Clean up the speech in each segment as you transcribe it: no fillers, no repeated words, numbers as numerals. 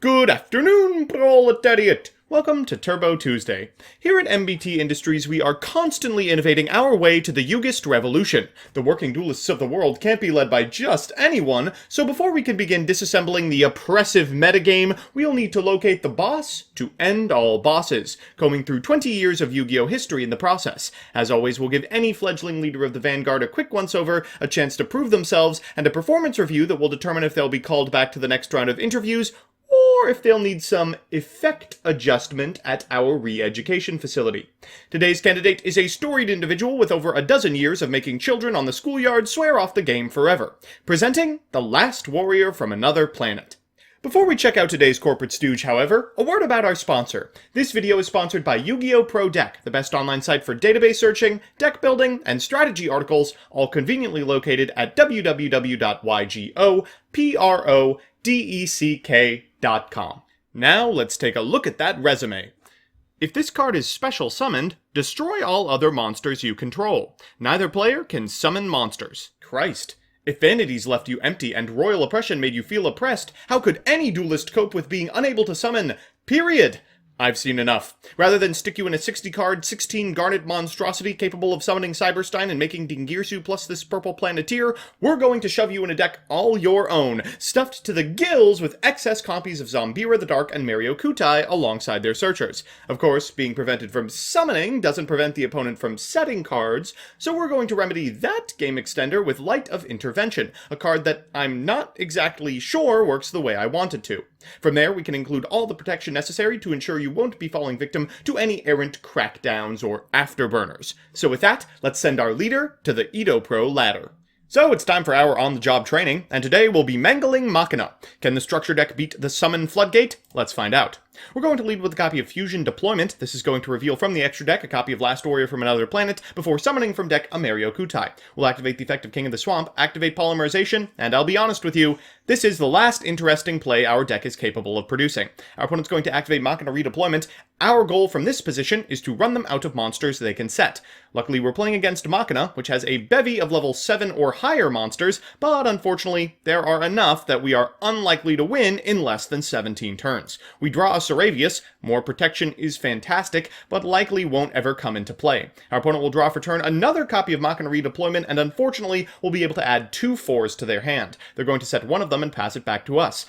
Good afternoon, proletariat! Welcome to Turbo Tuesday. Here at MBT Industries, we are constantly innovating our way to the Yugist revolution. The working duelists of the world can't be led by just anyone, so before we can begin disassembling the oppressive metagame, we'll need to locate the boss to end all bosses, combing through 20 years of Yu-Gi-Oh! History in the process. As always, we'll give any fledgling leader of the Vanguard a quick once-over, a chance to prove themselves, and a performance review that will determine if they'll be called back to the next round of interviews, or if they'll need some effect adjustment at our re-education facility. Today's candidate is a storied individual with over a dozen years of making children on the schoolyard swear off the game forever. Presenting the last warrior from another planet. Before we check out today's corporate stooge, however, a word about our sponsor. This video is sponsored by Yu-Gi-Oh! Pro Deck, the best online site for database searching, deck building, and strategy articles, all conveniently located at www.ygoprodeck.com. Now let's take a look at that resume. If this card is special summoned, destroy all other monsters you control. Neither player can summon monsters. Christ. If Vanities left you empty and Royal Oppression made you feel oppressed, how could any duelist cope with being unable to summon? Period. I've seen enough. Rather than stick you in a 60-card, 16-garnet monstrosity capable of summoning Cyberstein and making Dingirsu plus this purple planeteer, we're going to shove you in a deck all your own, stuffed to the gills with excess copies of Zombira the Dark and Mario Kutai alongside their searchers. Of course, being prevented from summoning doesn't prevent the opponent from setting cards, so we're going to remedy that game extender with Light of Intervention, a card that I'm not exactly sure works the way I want it to. From there, we can include all the protection necessary to ensure you won't be falling victim to any errant crackdowns or afterburners. So with that, let's send our leader to the Edo Pro ladder. So it's time for our on-the-job training, and today we'll be mangling Machina. Can the structure deck beat the Summon Floodgate? Let's find out. We're going to lead with a copy of Fusion Deployment. This is going to reveal from the extra deck a copy of Last Warrior from Another Planet, before summoning from deck a Mario Kutai. We'll activate the effect of King of the Swamp, activate Polymerization, and I'll be honest with you, this is the last interesting play our deck is capable of producing. Our opponent's going to activate Machina Redeployment. Our goal from this position is to run them out of monsters they can set. Luckily, we're playing against Machina, which has a bevy of level 7 or higher monsters, but unfortunately, there are enough that we are unlikely to win in less than 17 turns. We draw a Saravius. More protection is fantastic, but likely won't ever come into play. Our opponent will draw for turn another copy of Machina Redeployment, and unfortunately, will be able to add 2 4s to their hand. They're going to set one of them and pass it back to us.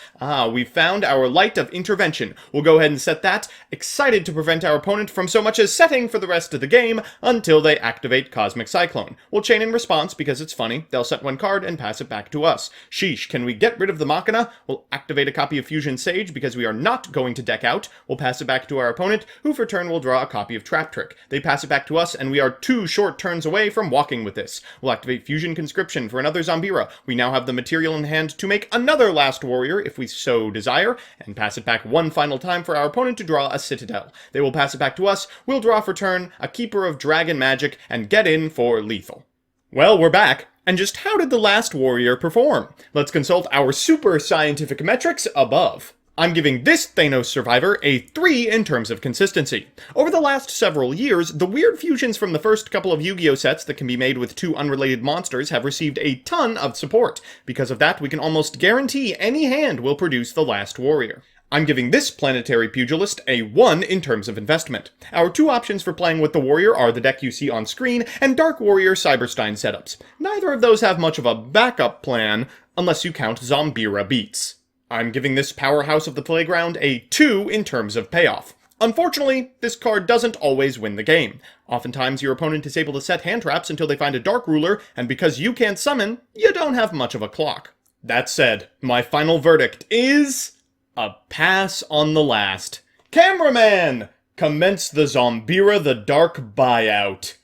We've found our Light of Intervention. We'll go ahead and set that, excited to prevent our opponent from so much as setting for the rest of the game until they activate Cosmic Cyclone. We'll chain in response because it's funny. They'll set one card and pass it back to us. Sheesh, can we get rid of the Machina? We'll activate a copy of Fusion Sage because we are not going to deck out. We'll pass it back to our opponent, who for turn will draw a copy of Trap Trick. They pass it back to us, and we are 2 short turns away from walking with this. We'll activate Fusion Conscription for another Zombira. We now have the material in hand to make another Last Warrior, if we so desire, and pass it back one final time for our opponent to draw a Citadel. They will pass it back to us, we'll draw for turn a Keeper of Dragon Magic, and get in for lethal. Well, we're back. And just how did the Last Warrior perform? Let's consult our super scientific metrics above. I'm giving this Thanos survivor a 3 in terms of consistency. Over the last several years, the weird fusions from the first couple of Yu-Gi-Oh! Sets that can be made with 2 unrelated monsters have received a ton of support. Because of that, we can almost guarantee any hand will produce the Last Warrior. I'm giving this planetary pugilist a 1 in terms of investment. Our 2 options for playing with the warrior are the deck you see on screen and Dark Warrior Cyberstein setups. Neither of those have much of a backup plan, unless you count Zombira Beats. I'm giving this powerhouse of the playground a 2 in terms of payoff. Unfortunately, this card doesn't always win the game. Oftentimes, your opponent is able to set hand traps until they find a Dark Ruler, and because you can't summon, you don't have much of a clock. That said, my final verdict is a pass on the last. Cameraman! Commence the Zombira the Dark buyout.